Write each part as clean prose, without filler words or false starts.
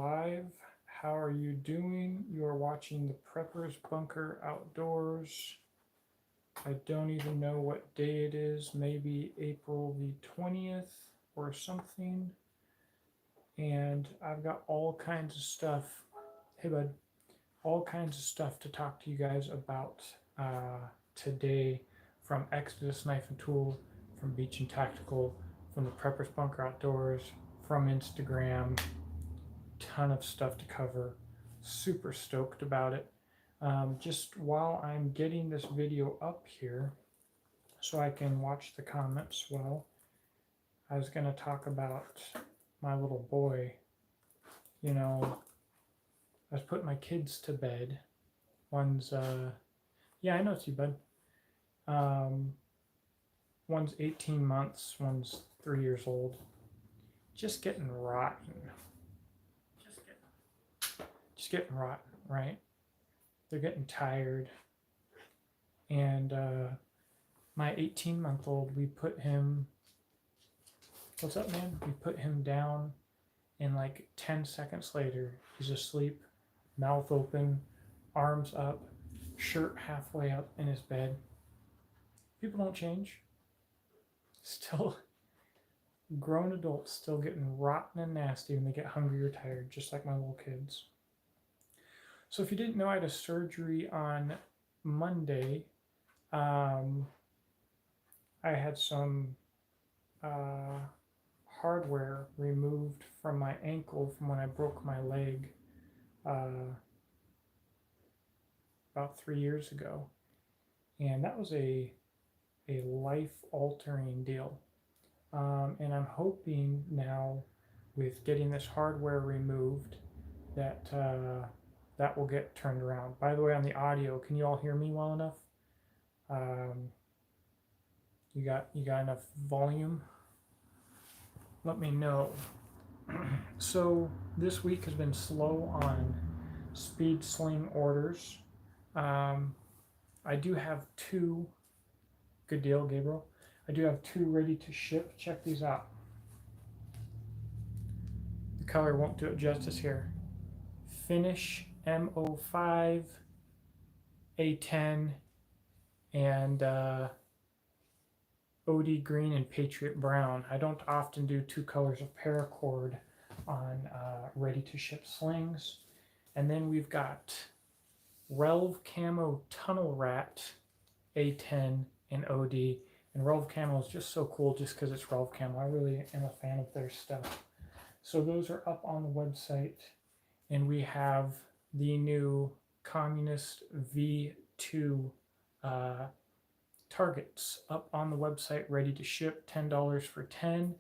live. How are you doing? You are watching the Preppers Bunker Outdoors. I don't even know what day it is, maybe April the 20th or something. And I've got all kinds of stuff. Hey, bud. All kinds of stuff to talk to you guys about today, from Exodus Knife and Tool, from Beach and Tactical, from the Preppers Bunker Outdoors, from Instagram. Ton of stuff to cover. Super stoked about it. Just while I'm getting this video up here so I can watch the comments well, I was going to talk about my little boy. You know, I was putting my kids to bed. One's, yeah, I know it's you, bud. One's 18 months, one's 3 years old. Just getting rotten. Just getting rotten, right? They're getting tired. And my 18-month-old, we put him, what's up, man? We put him down, and like 10 seconds later, he's asleep, mouth open, arms up, shirt halfway up in his bed. People don't change. Still, grown adults still getting rotten and nasty when they get hungry or tired, just like my little kids. So if you didn't know, I had a surgery on Monday. I had some hardware removed from my ankle from when I broke my leg about 3 years ago. And that was a life-altering deal. And I'm hoping now, with getting this hardware removed, that that will get turned around. By the way, on the audio, can you all hear me well enough? You got enough volume? Let me know. So this week has been slow on speed sling orders. I do have 2. Good deal, Gabriel. I do have 2 ready to ship. Check these out. The color won't do it justice here. Finish M05, A10, and OD green and Patriot brown. I don't often do 2 colors of paracord on ready to ship slings. And then we've got Relv Camo Tunnel Rat, A10 and OD. And Relv Camo is just so cool just because it's Relv Camo. I really am a fan of their stuff. So those are up on the website. And we have the new Communist V2 targets up on the website, ready to ship, $10 for 10.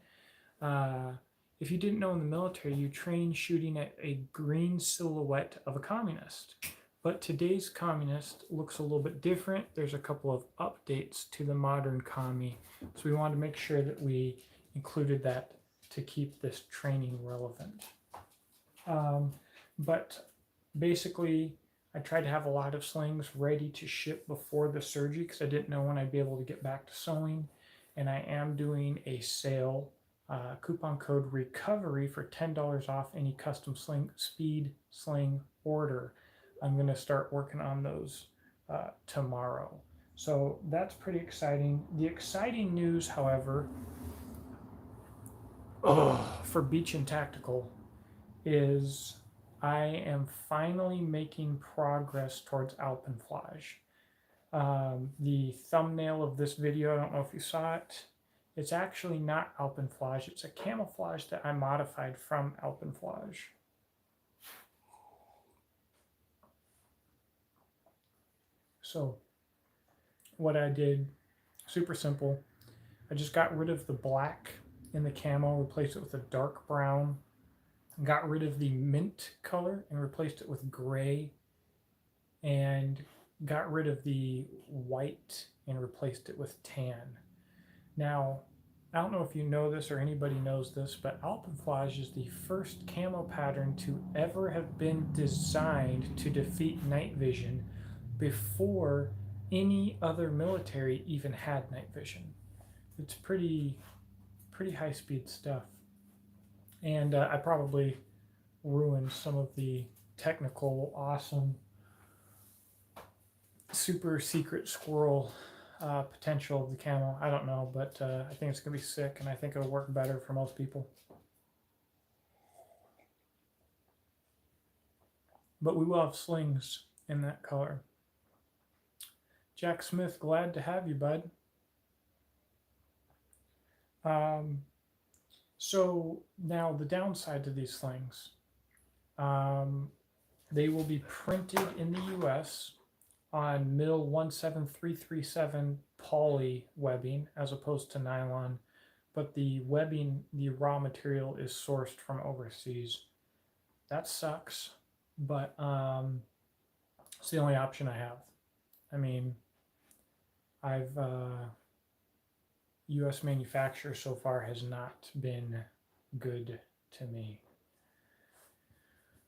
If you didn't know, in the military, you train shooting at a green silhouette of a communist. But today's communist looks a little bit different. There's a couple of updates to the modern commie. So we wanted to make sure that we included that to keep this training relevant. But basically, I tried to have a lot of slings ready to ship before the surgery because I didn't know when I'd be able to get back to sewing. And I am doing a sale, coupon code RECOVERY for $10 off any custom speed sling order. I'm going to start working on those tomorrow. So that's pretty exciting. The exciting news, however, for Beach and Tactical is I am finally making progress towards Alpenflage. The thumbnail of this video, I don't know if you saw it, it's actually not Alpenflage. It's a camouflage that I modified from Alpenflage. So what I did, super simple. I just got rid of the black in the camo, replaced it with a dark brown. Got rid of the mint color and replaced it with gray, and got rid of the white and replaced it with tan. Now, I don't know if you know this or anybody knows this, but Alpenflage is the first camo pattern to ever have been designed to defeat night vision before any other military even had night vision. It's pretty high speed stuff. And I probably ruin some of the technical, awesome, super secret squirrel potential of the camo. I don't know, but I think it's going to be sick, and I think it'll work better for most people. But we will have slings in that color. Jack Smith, glad to have you, bud. So now the downside to these slings, they will be printed in the US on mil 17337 poly webbing as opposed to nylon, but the webbing, the raw material is sourced from overseas. That sucks, but it's the only option I have. I mean, I've US manufacturer so far has not been good to me.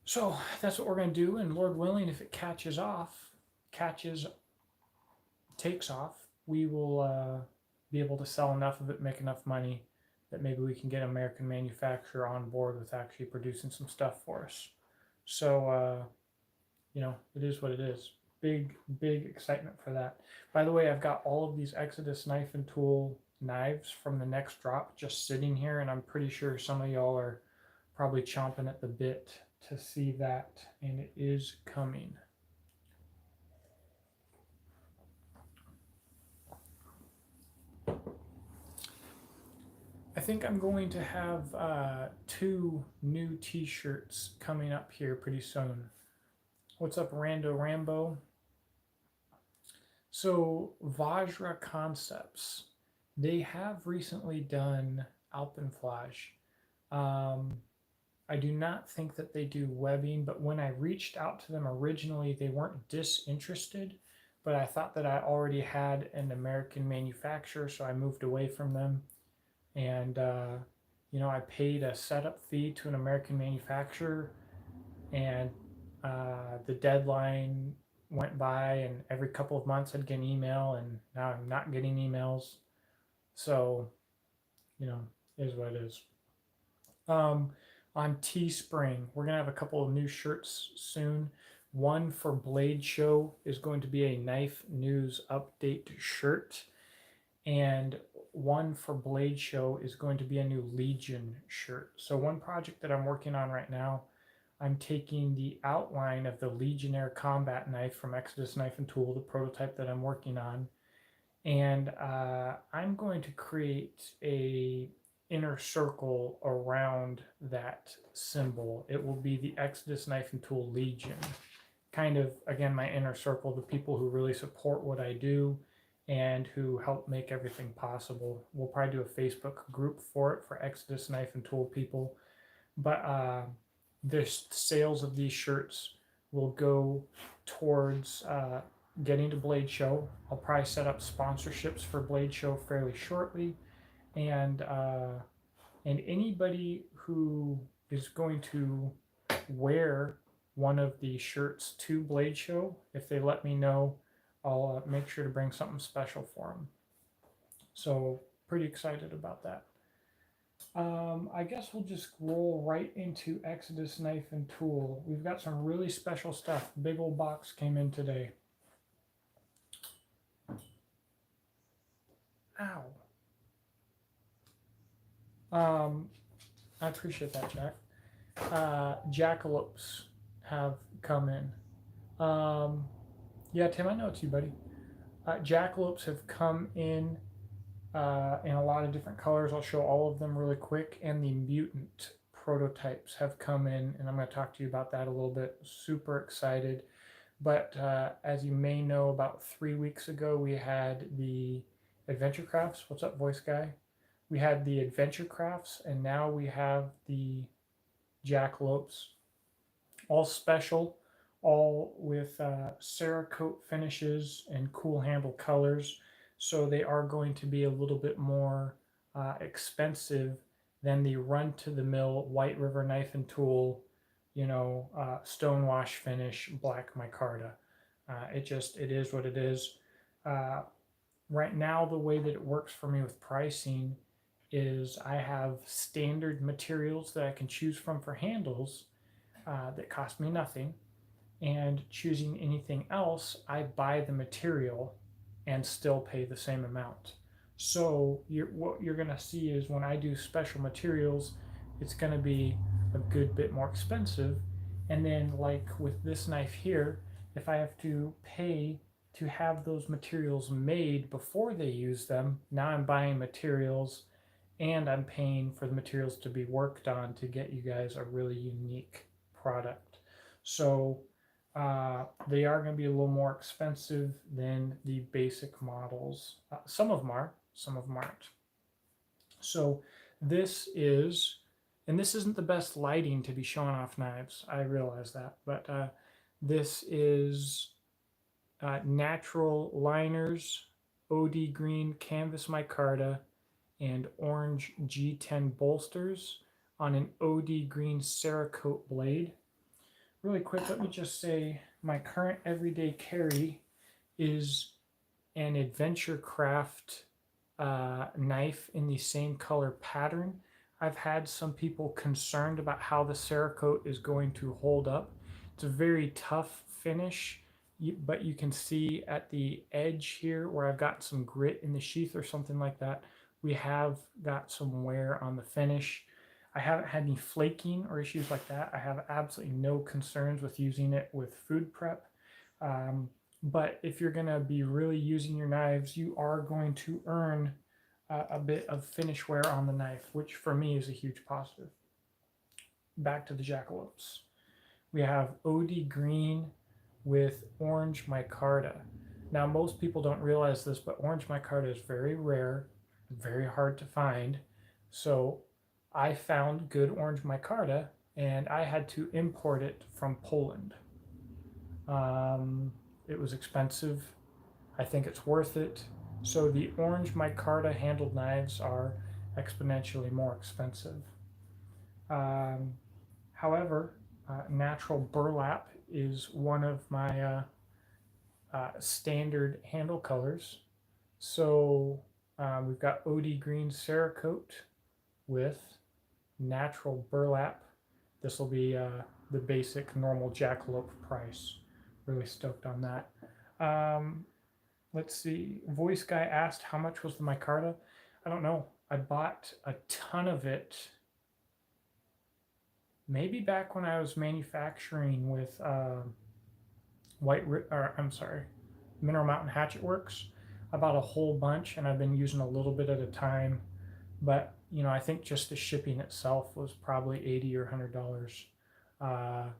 So that's what we're going to do, and Lord willing, if it takes off, we will be able to sell enough of it, make enough money that maybe we can get an American manufacturer on board with actually producing some stuff for us. So, you know, it is what it is. Big excitement for that. By the way, I've got all of these Exodus knife and tool knives from the next drop just sitting here, and I'm pretty sure some of y'all are probably chomping at the bit to see that, and it is coming. I think I'm going to have 2 new t-shirts coming up here pretty soon. What's up, Rando Rambo? So Vajra Concepts, they have recently done Alpenflash. I do not think that they do webbing, but when I reached out to them originally, they weren't disinterested, but I thought that I already had an American manufacturer, so I moved away from them. And, you know, I paid a setup fee to an American manufacturer, and the deadline went by, and every couple of months I'd get an email, and now I'm not getting emails. So, you know, it is what it is. On Teespring, we're going to have a couple of new shirts soon. One for Blade Show is going to be a Knife News Update shirt. And one for Blade Show is going to be a new Legion shirt. So one project that I'm working on right now, I'm taking the outline of the Legionnaire combat knife from Exodus Knife and Tool, the prototype that I'm working on. And I'm going to create a inner circle around that symbol. It will be the Exodus Knife and Tool Legion. Kind of, again, my inner circle, the people who really support what I do and who help make everything possible. We'll probably do a Facebook group for it, for Exodus Knife and Tool people. But the sales of these shirts will go towards getting to Blade Show. I'll probably set up sponsorships for Blade Show fairly shortly. And anybody who is going to wear one of the shirts to Blade Show, if they let me know, I'll make sure to bring something special for them. So pretty excited about that. I guess we'll just roll right into Exodus Knife and Tool. We've got some really special stuff. Big old box came in today. Ow. I appreciate that, Jack. Jackalopes have come in. Yeah, Tim, I know it's you, buddy. Jackalopes have come in a lot of different colors. I'll show all of them really quick. And the Mutant prototypes have come in, and I'm going to talk to you about that a little bit. Super excited. But as you may know, about 3 weeks ago, we had the Adventure Crafts. What's up, voice guy? We had the Adventure Crafts, and now we have the Jackalopes. All special, all with Cerakote finishes and cool handle colors. So they are going to be a little bit more expensive than the run-to-the-mill White River Knife and Tool, you know, stonewash finish black micarta. It is what it is. Right now, the way that it works for me with pricing is I have standard materials that I can choose from for handles, that cost me nothing, and choosing anything else, I buy the material and still pay the same amount. So what you're going to see is when I do special materials, it's going to be a good bit more expensive. And then, like with this knife here, if I have to pay to have those materials made before they use them, now I'm buying materials and I'm paying for the materials to be worked on to get you guys a really unique product. So they are going to be a little more expensive than the basic models. Some of them are, some of them aren't. So this is, and this isn't the best lighting to be showing off knives. I realize that, but this is natural liners, OD green canvas micarta, and orange G10 bolsters on an OD green Cerakote blade. Really quick, let me just say my current everyday carry is an Adventure Craft knife in the same color pattern. I've had some people concerned about how the Cerakote is going to hold up. It's a very tough finish, but you can see at the edge here where I've got some grit in the sheath or something like that, we have got some wear on the finish. I haven't had any flaking or issues like that. I have absolutely no concerns with using it with food prep. But if you're going to be really using your knives, you are going to earn a bit of finish wear on the knife, which for me is a huge positive. Back to the jackalopes. We have OD green with orange micarta. Now, most people don't realize this, but orange micarta is very rare, very hard to find. So I found good orange micarta, and I had to import it from Poland. It was expensive. I think it's worth it. So the orange micarta handled knives are exponentially more expensive. However, natural burlap is one of my standard handle colors. So we've got OD green Cerakote with natural burlap. This will be the basic normal jackalope price. Really stoked on that. Let's see. Voice guy asked how much was the micarta. I don't know. I bought a ton of it. Maybe back when I was manufacturing with Mineral Mountain Hatchet Works. I bought a whole bunch, and I've been using a little bit at a time. But you know, I think just the shipping itself was probably $80 or $100.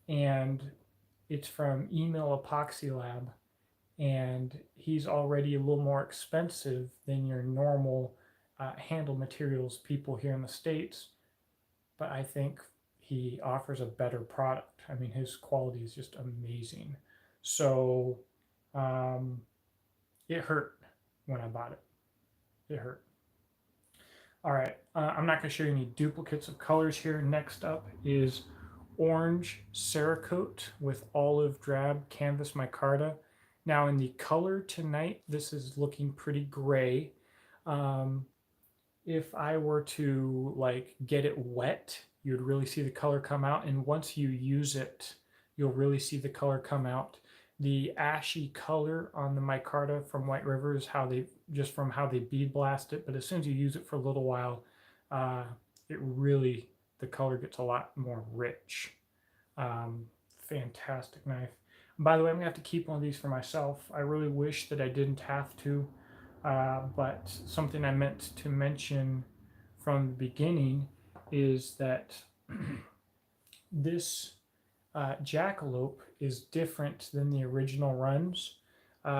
And it's from Email Epoxy Lab, and he's already a little more expensive than your normal handle materials people here in the States, but I think he offers a better product. I mean, his quality is just amazing. So it hurt when I bought it. It hurt. All right, I'm not going to show you any duplicates of colors here. Next up is orange Cerakote with olive drab canvas micarta. Now in the color tonight, this is looking pretty gray. If I were to like get it wet, you'd really see the color come out. And once you use it, you'll really see the color come out. The ashy color on the micarta from White River is how they, just from how they bead blast it. But as soon as you use it for a little while, it really, the color gets a lot more rich. Fantastic knife. By the way, I'm going to have to keep one of these for myself. I really wish that I didn't have to, but something I meant to mention from the beginning is that this jackalope is different than the original runs.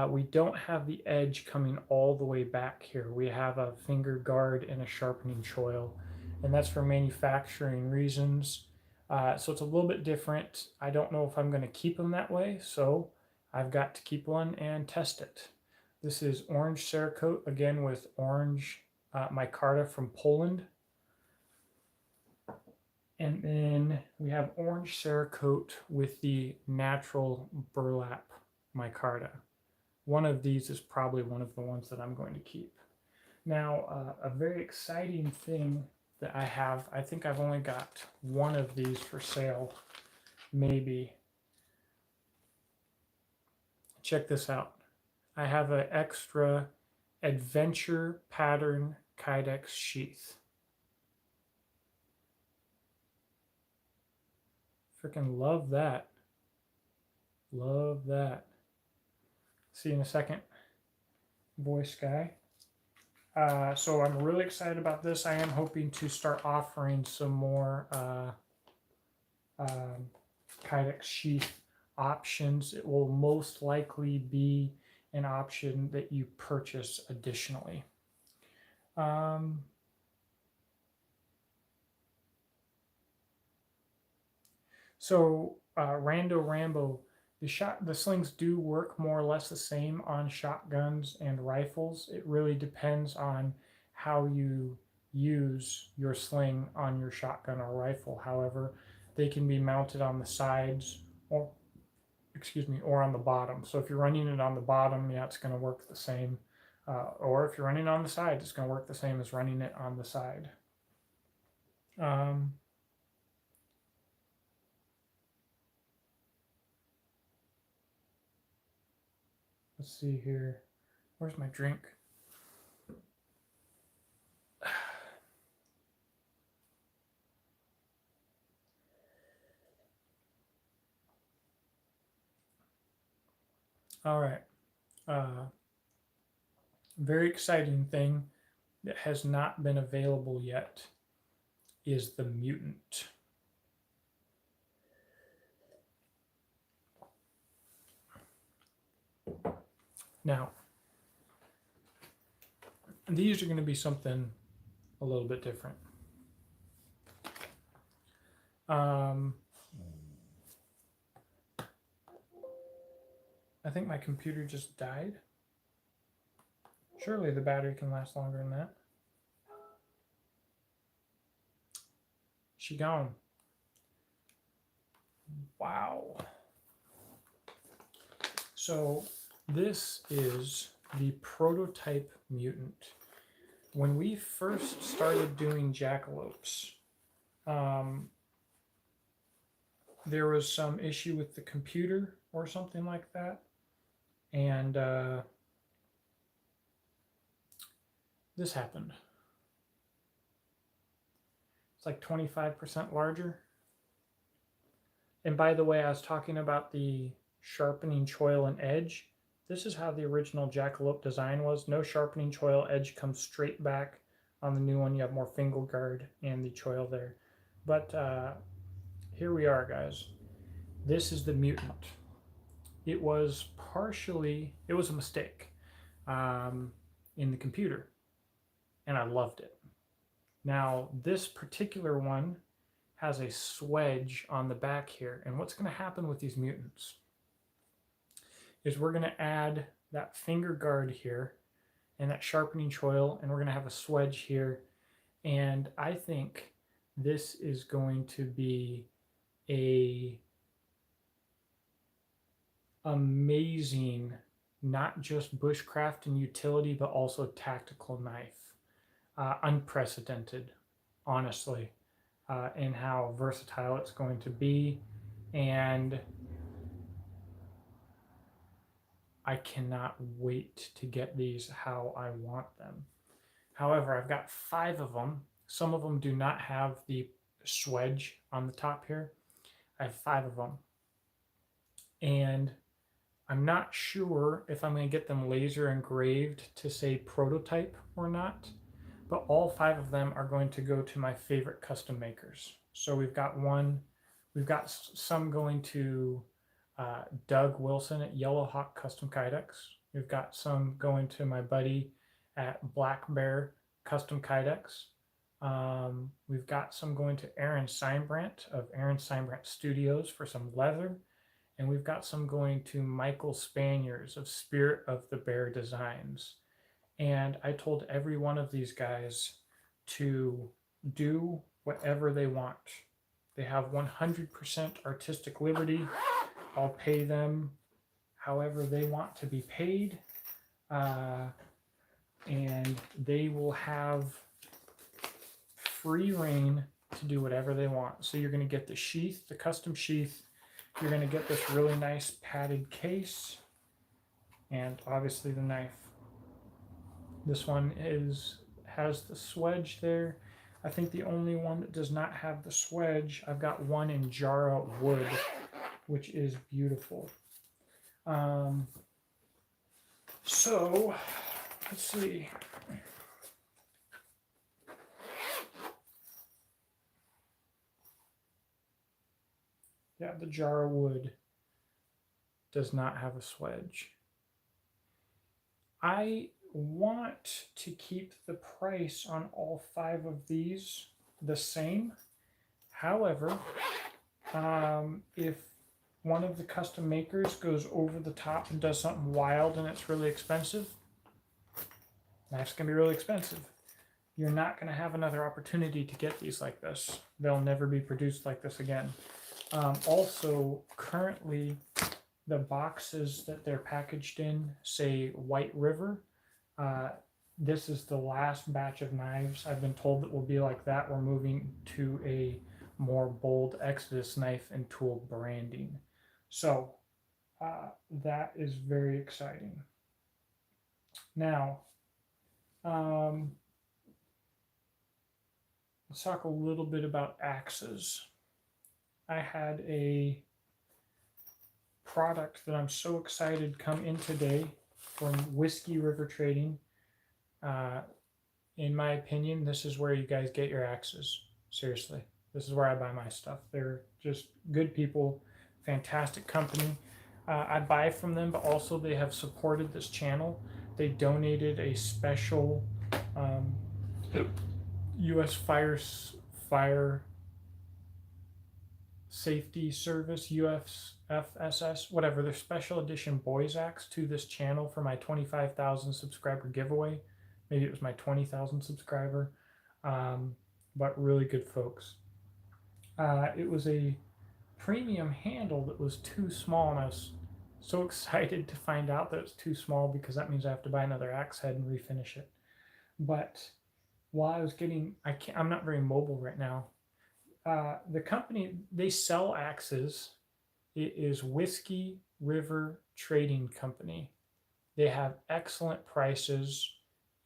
We don't have the edge coming all the way back here. We have a finger guard and a sharpening choil, and that's for manufacturing reasons. So it's a little bit different. I don't know if I'm going to keep them that way, so I've got to keep one and test it. This is orange Cerakote, again with orange micarta from Poland. And then we have orange Cerakote with the natural burlap micarta. One of these is probably one of the ones that I'm going to keep. Now, a very exciting thing that I have. I think I've only got one of these for sale, maybe. Check this out. I have an extra adventure pattern Kydex sheath. Freaking love that. Love that. See you in a second, boy sky. So I'm really excited about this. I am hoping to start offering some more Kydex sheath options. It will most likely be an option that you purchase additionally. Rando Rambo, the slings do work more or less the same on shotguns and rifles. It really depends on how you use your sling on your shotgun or rifle. However, they can be mounted on the sides or on the bottom. So if you're running it on the bottom, yeah, it's going to work the same. Or if you're running on the side, it's going to work the same as running it on the side. Let's see here. Where's my drink? All right. Very exciting thing that has not been available yet is the Mutant. Now, these are going to be something a little bit different. I think my computer just died. Surely the battery can last longer than that. She gone. Wow. So this is the prototype Mutant. When we first started doing jackalopes, there was some issue with the computer or something like that. And this happened. It's like 25% larger. And by the way, I was talking about the sharpening choil and edge. This is how the original jackalope design was. No sharpening choil, edge comes straight back. On the new one, you have more finger guard and the choil there. But here we are, guys. This is the Mutant. It was a mistake in the computer, and I loved it. Now, this particular one has a swedge on the back here, and what's going to happen with these Mutants is we're going to add that finger guard here and that sharpening choil, and we're going to have a swedge here, and I think this is going to be a amazing, not just bushcraft and utility, but also tactical knife. Unprecedented, honestly, in how versatile it's going to be. And I cannot wait to get these how I want them. However, I've got 5 of them. Some of them do not have the swedge on the top here. I have 5 of them. And I'm not sure if I'm going to get them laser engraved to say prototype or not, but all 5 of them are going to go to my favorite custom makers. So we've got some going to Doug Wilson at Yellow Hawk Custom Kydex. We've got some going to my buddy at Black Bear Custom Kydex. We've got some going to Aaron Seinbrandt of Aaron Seinbrandt Studios for some leather. And we've got some going to Michael Spaniers of Spirit of the Bear Designs. And I told every one of these guys to do whatever they want. They have 100% artistic liberty. I'll pay them however they want to be paid. And they will have free reign to do whatever they want. So you're going to get the sheath, the custom sheath. You're going to get this really nice padded case, and obviously the knife. This one has the swedge there. I think the only one that does not have the swedge, I've got one in Jara wood, which is beautiful. So let's see. Yeah, the Jara wood does not have a swedge. I want to keep the price on all 5 of these the same. However, if one of the custom makers goes over the top and does something wild and it's really expensive, knife's going to be really expensive. You're not going to have another opportunity to get these like this. They'll never be produced like this again. Also, currently, the boxes that they're packaged in say White River. This is the last batch of knives I've been told that will be like that. We're moving to a more bold Exodus knife and tool branding. So that is very exciting. Now, let's talk a little bit about axes. I had a product that I'm so excited come in today from Whiskey River Trading. In my opinion, this is where you guys get your axes. Seriously, this is where I buy my stuff. They're just good people, fantastic company. I buy from them, but also they have supported this channel. They donated a special U.S. Fire Safety Service, UFSS, whatever, their special edition boys axe to this channel for my 25,000 subscriber giveaway. Maybe it was my 20,000 subscriber, but really good folks. It was a premium handle that was too small, and I was so excited to find out that it's too small because that means I have to buy another axe head and refinish it. But while I was I'm not very mobile right now. The company, they sell axes. It is Whiskey River Trading Company. They have excellent prices,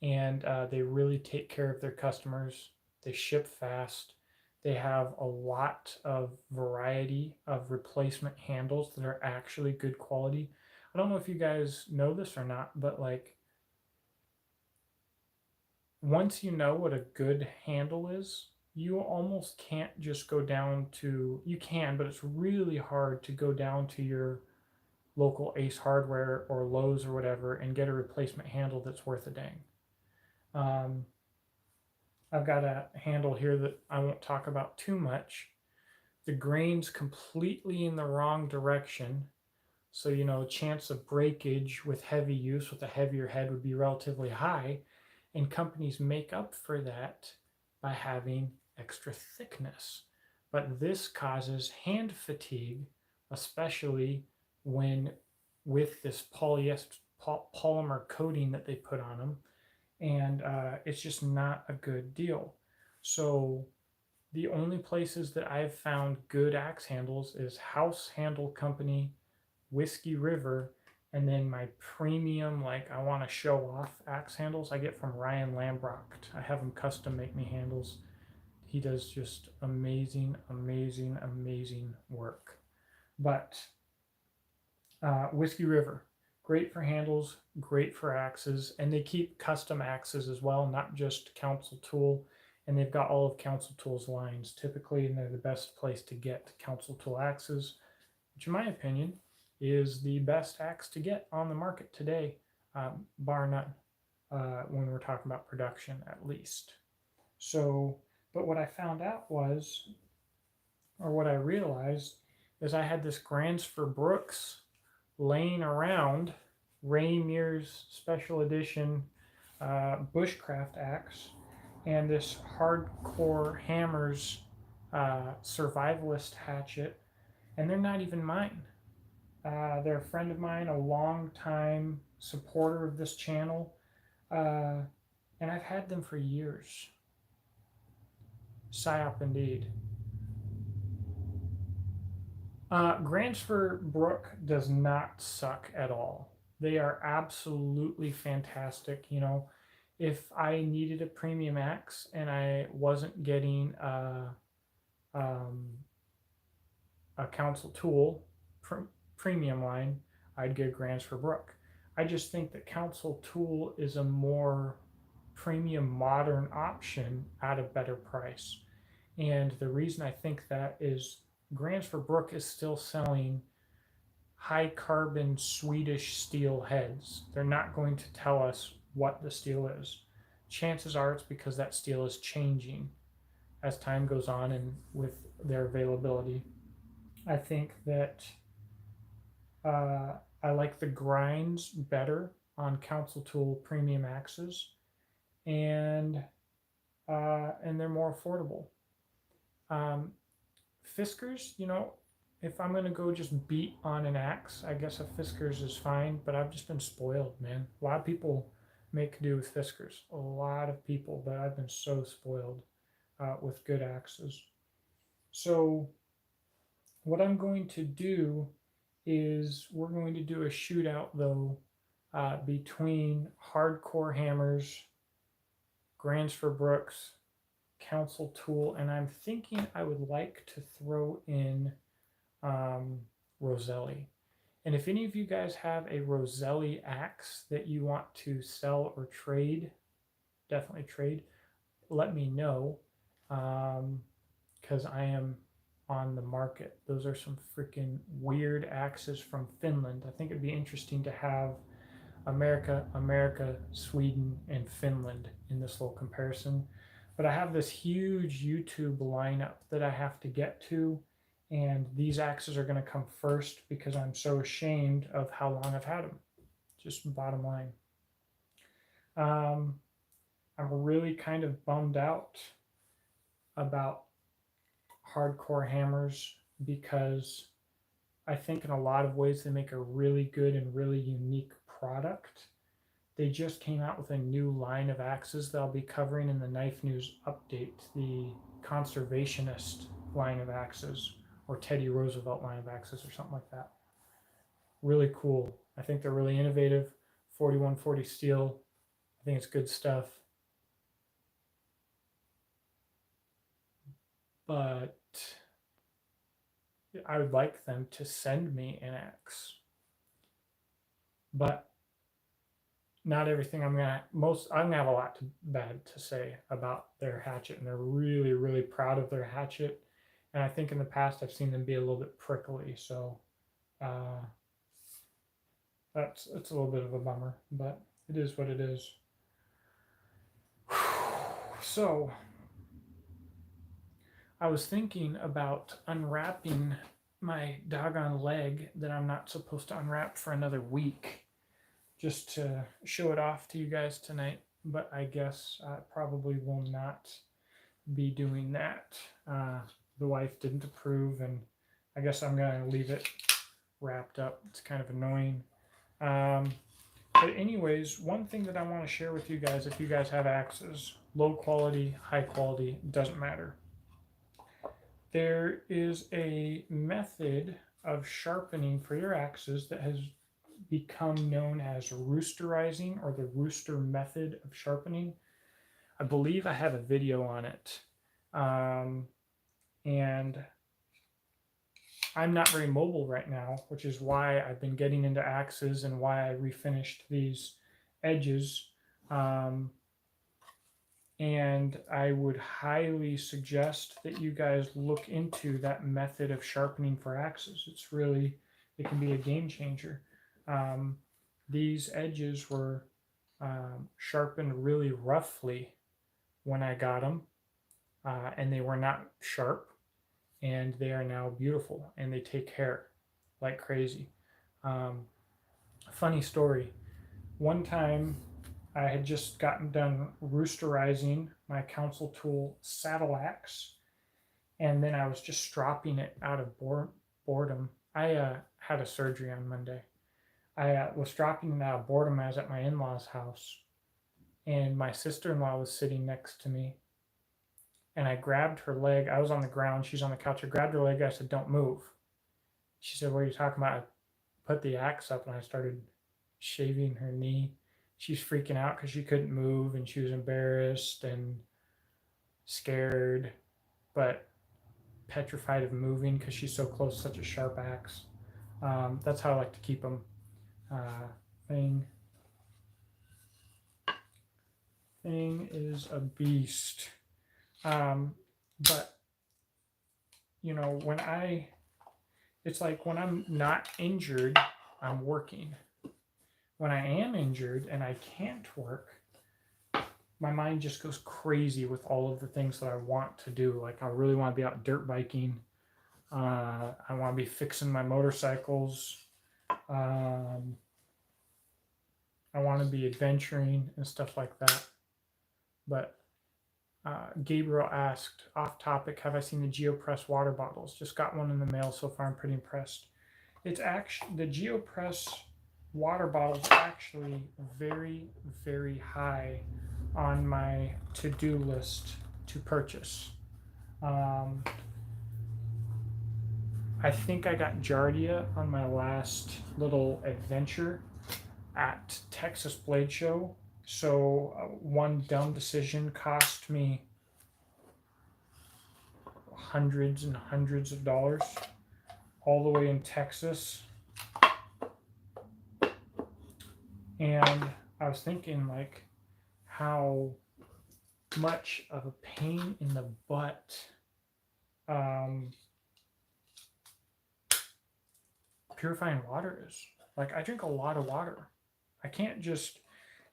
and they really take care of their customers. They ship fast. They have a lot of variety of replacement handles that are actually good quality. I don't know if you guys know this or not, but like, once you know what a good handle is, you almost can't just go down to, you can, but it's really hard to go down to your local Ace Hardware or Lowe's or whatever and get a replacement handle that's worth a dang. I've got a handle here that I won't talk about too much. The grain's completely in the wrong direction. So, you know, chance of breakage with heavy use with a heavier head would be relatively high. And companies make up for that by having extra thickness. But this causes hand fatigue, especially when with this polymer coating that they put on them. And it's just not a good deal. So the only places that I've found good axe handles is House Handle Company, Whiskey River, and then my premium, like I want to show off axe handles, I get from Ryan Lambrocht. I have him custom make me handles. He does just amazing, amazing, amazing work. But Whiskey River, great for handles, great for axes, and they keep custom axes as well, not just Council Tool. And they've got all of Council Tool's lines typically, and they're the best place to get Council Tool axes, which in my opinion is the best axe to get on the market today, bar none, when we're talking about production at least. So, but what I found out was, or what I realized, is I had this Gransfer Brooks laying around, Ray Mears special edition bushcraft axe, and this Hardcore Hammers survivalist hatchet, and they're not even mine. They're a friend of mine, a long-time supporter of this channel, and I've had them for years. Psyop indeed. Gransford Brook does not suck at all. They are absolutely fantastic. You know, if I needed a premium axe and I wasn't getting a Council Tool premium line, I'd get Gransford Brook. I just think that Council Tool is a more premium modern option at a better price. And the reason I think that is Gransford Brook is still selling high carbon Swedish steel heads. They're not going to tell us what the steel is. Chances are it's because that steel is changing as time goes on and with their availability. I think that I like the grinds better on Council Tool premium axes, and they're more affordable. Fiskars, you know, if I'm gonna go just beat on an axe, I guess a Fiskars is fine, but I've just been spoiled, man. A lot of people make do with Fiskars. A lot of people, but I've been so spoiled with good axes. So what I'm going to do is we're going to do a shootout though between Hardcore Hammers, Gransford Brooks, Council Tool, and I'm thinking I would like to throw in Roselli. And if any of you guys have a Roselli axe that you want to sell or trade, definitely trade, let me know, because I am on the market. Those are some freaking weird axes from Finland. I think it'd be interesting to have America, Sweden, and Finland in this little comparison. But I have this huge YouTube lineup that I have to get to, and these axes are going to come first because I'm so ashamed of how long I've had them. Just bottom line. I'm really kind of bummed out about Hardcore Hammers because I think in a lot of ways they make a really good and really unique product. They just came out with a new line of axes that I'll be covering in the Knife News update, the Conservationist line of axes, or Teddy Roosevelt line of axes, or something like that. Really cool. I think they're really innovative. 4140 steel. I think it's good stuff. But I would like them to send me an axe. But not everything I'm gonna have a lot bad to say about their hatchet, and they're really, really proud of their hatchet. And I think in the past I've seen them be a little bit prickly, so it's a little bit of a bummer, but it is what it is. So I was thinking about unwrapping my doggone leg that I'm not supposed to unwrap for another week, just to show it off to you guys tonight, but I guess I probably will not be doing that. The wife didn't approve, and I guess I'm going to leave it wrapped up. It's kind of annoying. But anyways, one thing that I want to share with you guys, if you guys have axes, low quality, high quality, doesn't matter. There is a method of sharpening for your axes that has become known as roosterizing, or the Rooster method of sharpening. I believe I have a video on it. And I'm not very mobile right now, which is why I've been getting into axes and why I refinished these edges. And I would highly suggest that you guys look into that method of sharpening for axes. It can be a game changer. These edges were sharpened really roughly when I got them, and they were not sharp, and they are now beautiful, and they take hair like crazy. Funny story. One time I had just gotten done roosterizing my Council Tool saddle axe, and then I was just stropping it out of boredom. I had a surgery on Monday. I was dropping it out of boredom. I was at my in-laws' house, and my sister-in-law was sitting next to me, and I grabbed her leg. I was on the ground. She's on the couch. I grabbed her leg. I said, "Don't move." She said, "What are you talking about?" I put the axe up and I started shaving her knee. She's freaking out because she couldn't move and she was embarrassed and scared, but petrified of moving because she's so close to such a sharp axe. That's how I like to keep them. Thing is a beast. But, you know, it's like when I'm not injured, I'm working. When I am injured and I can't work, my mind just goes crazy with all of the things that I want to do. Like, I really want to be out dirt biking. I want to be fixing my motorcycles. I want to be adventuring and stuff like that. But Gabriel asked, off topic, have I seen the GeoPress water bottles? Just got one in the mail so far. I'm pretty impressed. It's actually, the GeoPress water bottles are actually very, very high on my to-do list to purchase. I think I got Giardia on my last little adventure at Texas Blade Show. So one dumb decision cost me hundreds and hundreds of dollars all the way in Texas. And I was thinking, like, how much of a pain in the butt purifying water is. Like, I drink a lot of water. I can't just,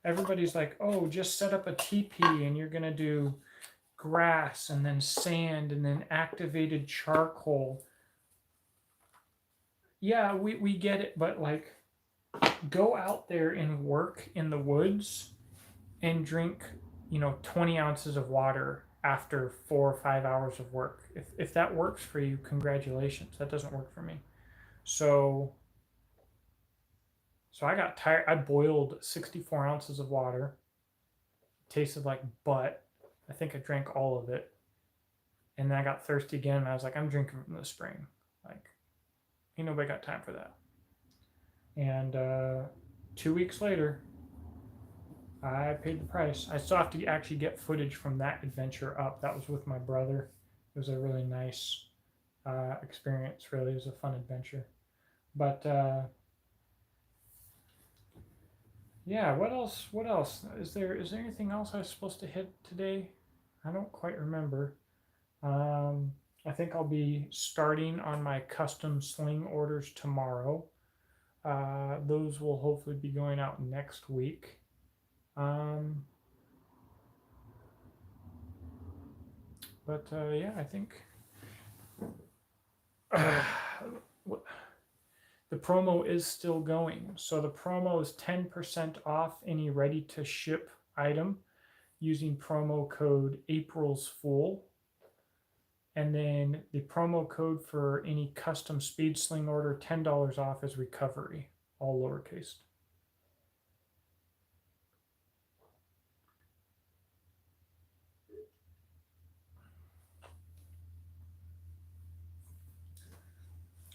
everybody's like, oh, just set up a teepee and you're going to do grass and then sand and then activated charcoal. Yeah, we get it, but like, go out there and work in the woods and drink, 20 ounces of water after 4 or 5 hours of work. If that works for you, congratulations. That doesn't work for me. So I got tired. I boiled 64 ounces of water. It tasted like butt. I think I drank all of it. And then I got thirsty again, and I was like, I'm drinking from the spring. Like, ain't nobody got time for that. And 2 weeks later, I paid the price. I still have to actually get footage from that adventure up. That was with my brother. It was a really nice experience, really. It was a fun adventure. But yeah, what else? Is there anything else I was supposed to hit today? I don't quite remember. I think I'll be starting on my custom sling orders tomorrow. Those will hopefully be going out next week. But yeah, I think the promo is still going. So the promo is 10% off any ready to ship item using promo code April's Fool. And then the promo code for any custom speed sling order, $10 off, is recovery, all lowercase.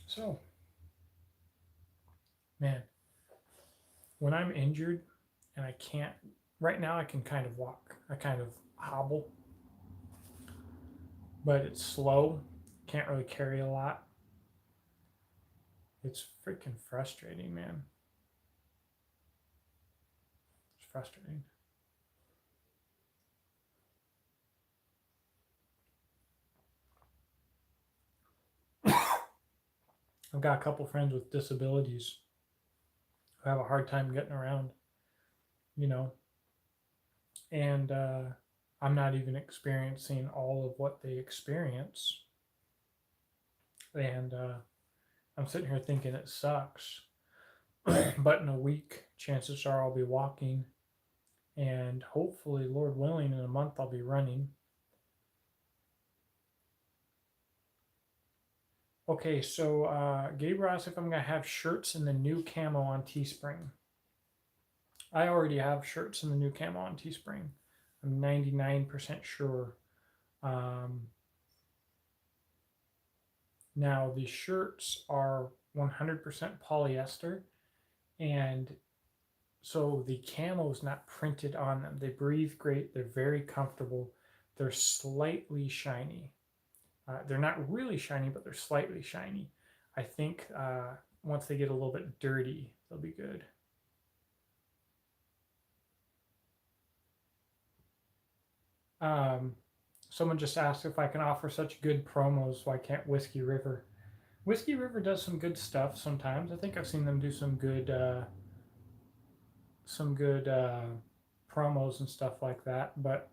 So, man, when I'm injured and I can't, right now I can kind of walk. I kind of hobble, but it's slow. Can't really carry a lot. It's freaking frustrating, man. It's frustrating. I've got a couple friends with disabilities who have a hard time getting around, and I'm not even experiencing all of what they experience. And I'm sitting here thinking it sucks. But in a week, chances are I'll be walking, and hopefully, Lord willing, in a month I'll be running. Okay, so Gabriel asked if I'm going to have shirts in the new Camo on Teespring. I already have shirts in the new Camo on Teespring. I'm 99% sure. Now the shirts are 100% polyester, and so the camo is not printed on them. They breathe great. They're very comfortable. They're slightly shiny. They're not really shiny, but they're slightly shiny. I think once they get a little bit dirty, they'll be good. Someone just asked if I can offer such good promos. Why can't Whiskey River? Whiskey River does some good stuff sometimes. I think I've seen them do some good promos and stuff like that. But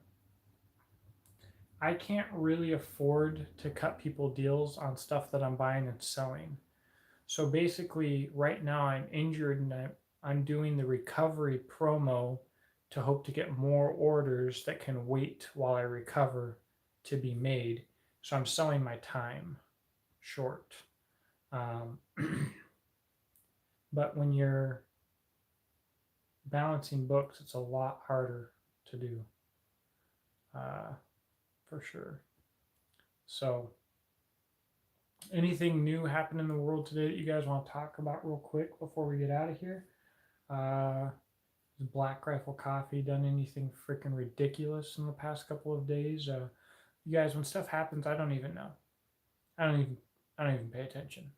I can't really afford to cut people deals on stuff that I'm buying and selling. So basically, right now I'm injured and I'm doing the recovery promo to hope to get more orders that can wait while I recover to be made. So I'm selling my time short. But when you're balancing books, it's a lot harder to do, for sure. So, anything new happened in the world today that you guys want to talk about real quick before we get out of here? Has Black Rifle Coffee done anything freaking ridiculous in the past couple of days? You guys, when stuff happens, I don't even know. I don't even pay attention.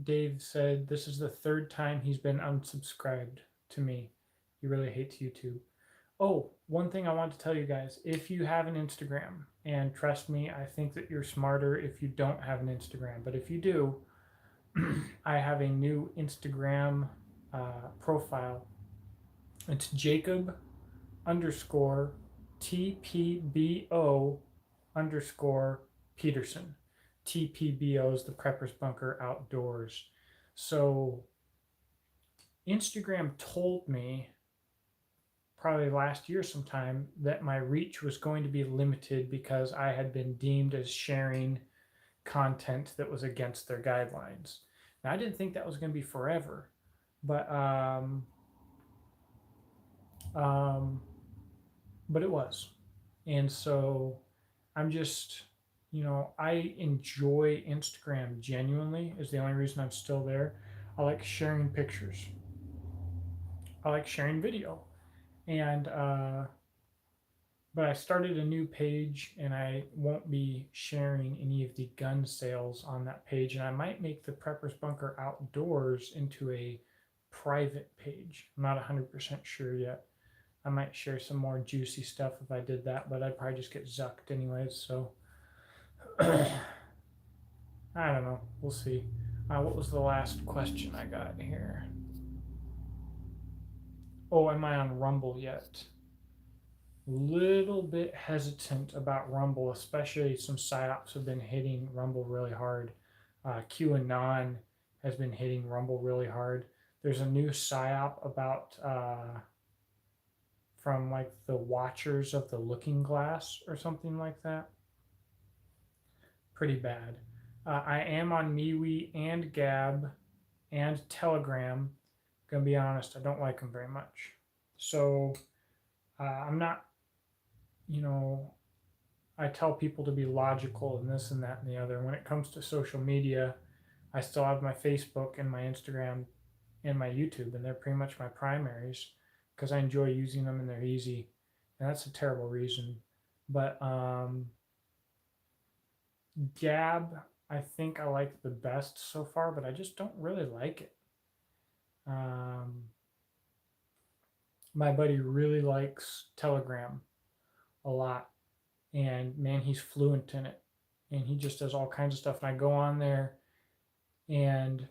Dave said this is the third time he's been unsubscribed to me. He really hates YouTube. Oh, one thing I want to tell you guys, if you have an Instagram, and trust me, I think that you're smarter if you don't have an Instagram, but if you do, I have a new Instagram profile. It's Jacob _ TPBO _ Peterson. TPBO is the Prepper's Bunker Outdoors. So Instagram told me probably last year sometime that my reach was going to be limited because I had been deemed as sharing content that was against their guidelines. Now I didn't think that was going to be forever, but it was. And so I'm just, I enjoy Instagram genuinely, is the only reason I'm still there. I like sharing pictures, I like sharing video. And, but I started a new page and I won't be sharing any of the gun sales on that page. And I might make the Prepper's Bunker Outdoors into a private page. I'm not 100% sure yet. I might share some more juicy stuff if I did that, but I'd probably just get zucked anyways. So I don't know. We'll see. What was the last question I got here? Oh, am I on Rumble yet? Little bit hesitant about Rumble, especially some psyops have been hitting Rumble really hard. QAnon has been hitting Rumble really hard. There's a new psyop about from like the Watchers of the Looking Glass or something like that. Pretty bad. I am on MeWe and Gab and Telegram. Gonna be honest, I don't like them very much. So I'm not, I tell people to be logical and this and that and the other. When it comes to social media, I still have my Facebook and my Instagram and my YouTube, and they're pretty much my primaries because I enjoy using them and they're easy. And that's a terrible reason. But Gab, I think I like the best so far, but I just don't really like it. My buddy really likes Telegram a lot, and man, he's fluent in it, and he just does all kinds of stuff. And I go on there, and it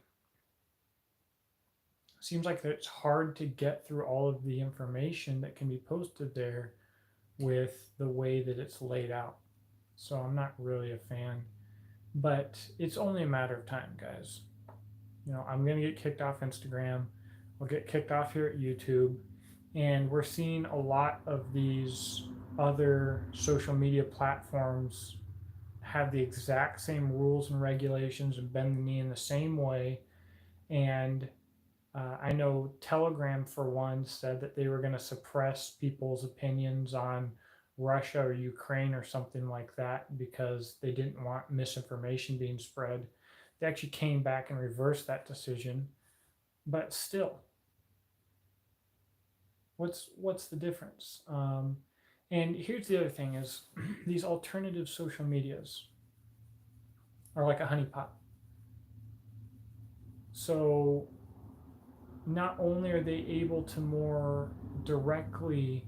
seems like it's hard to get through all of the information that can be posted there with the way that it's laid out. So I'm not really a fan, but it's only a matter of time, guys. I'm going to get kicked off Instagram. I'll get kicked off here at YouTube. And we're seeing a lot of these other social media platforms have the exact same rules and regulations and bend the knee in the same way. And I know Telegram, for one, said that they were going to suppress people's opinions on Russia or Ukraine or something like that because they didn't want misinformation being spread. They actually came back and reversed that decision. But still, what's the difference? And here's the other thing: is these alternative social medias are like a honeypot. So not only are they able to more directly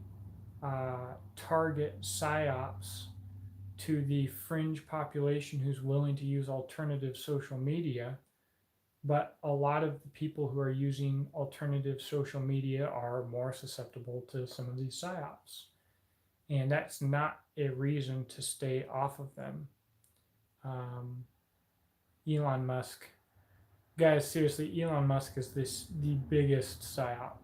target psyops to the fringe population who's willing to use alternative social media, but a lot of the people who are using alternative social media are more susceptible to some of these psyops. And that's not a reason to stay off of them. Elon Musk, guys, seriously, Elon Musk is the biggest psyop.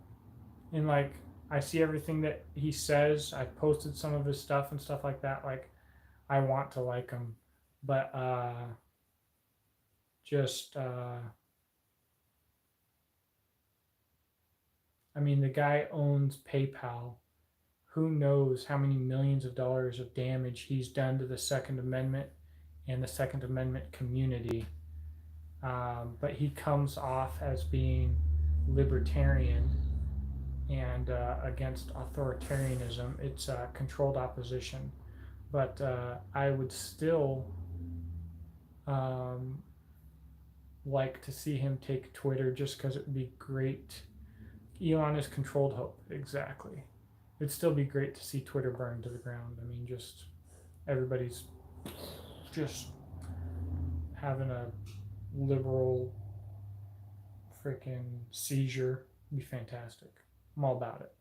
And like, I see everything that he says. I've posted some of his stuff and stuff like that. Like, I want to like him, but just I mean, the guy owns PayPal. Who knows how many millions of dollars of damage he's done to the Second Amendment and the Second Amendment community. But he comes off as being libertarian and against authoritarianism. It's controlled opposition. But I would still like to see him take Twitter just because it would be great. Elon is controlled hope, exactly. It'd still be great to see Twitter burn to the ground. I mean, just everybody's just having a liberal freaking seizure. It'd be fantastic. I'm all about it.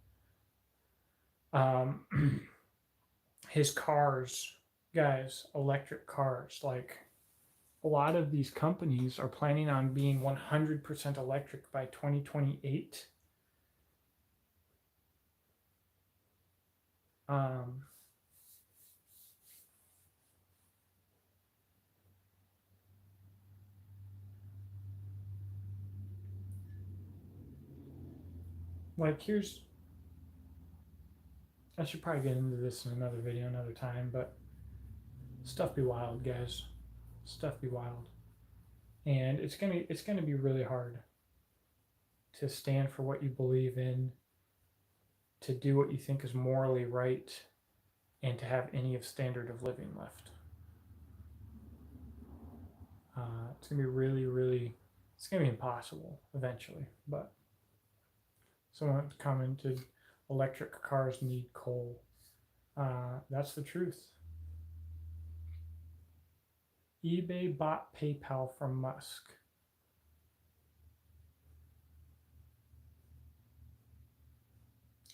His cars, guys, electric cars, like a lot of these companies are planning on being 100% electric by 2028. Like I should probably get into this in another video another time, but stuff be wild, guys. Stuff be wild. And it's gonna be really hard to stand for what you believe in, to do what you think is morally right, and to have any of standard of living left. It's gonna be really, it's gonna be impossible eventually. But someone commented, electric cars need coal. That's the truth. eBay bought PayPal from Musk.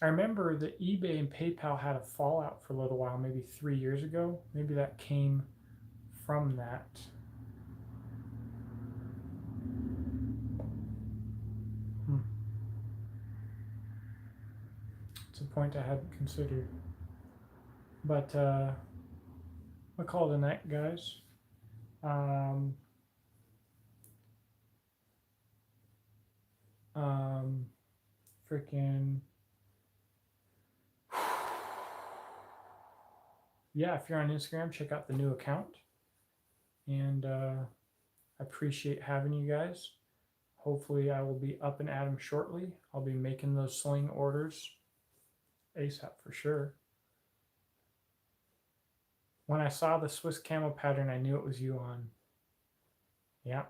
I remember that eBay and PayPal had a fallout for a little while, maybe 3 years ago. Maybe that came from that. It's a point I hadn't considered. But I'll call it a night, guys. Freaking yeah, if you're on Instagram, check out the new account. And I appreciate having you guys. Hopefully I will be up and at 'em shortly. I'll be making those sling orders ASAP for sure. When I saw the Swiss camo pattern, I knew it was you on. Yeah,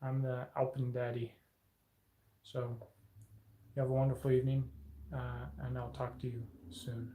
I'm the Alpen Daddy. So you have a wonderful evening, and I'll talk to you soon.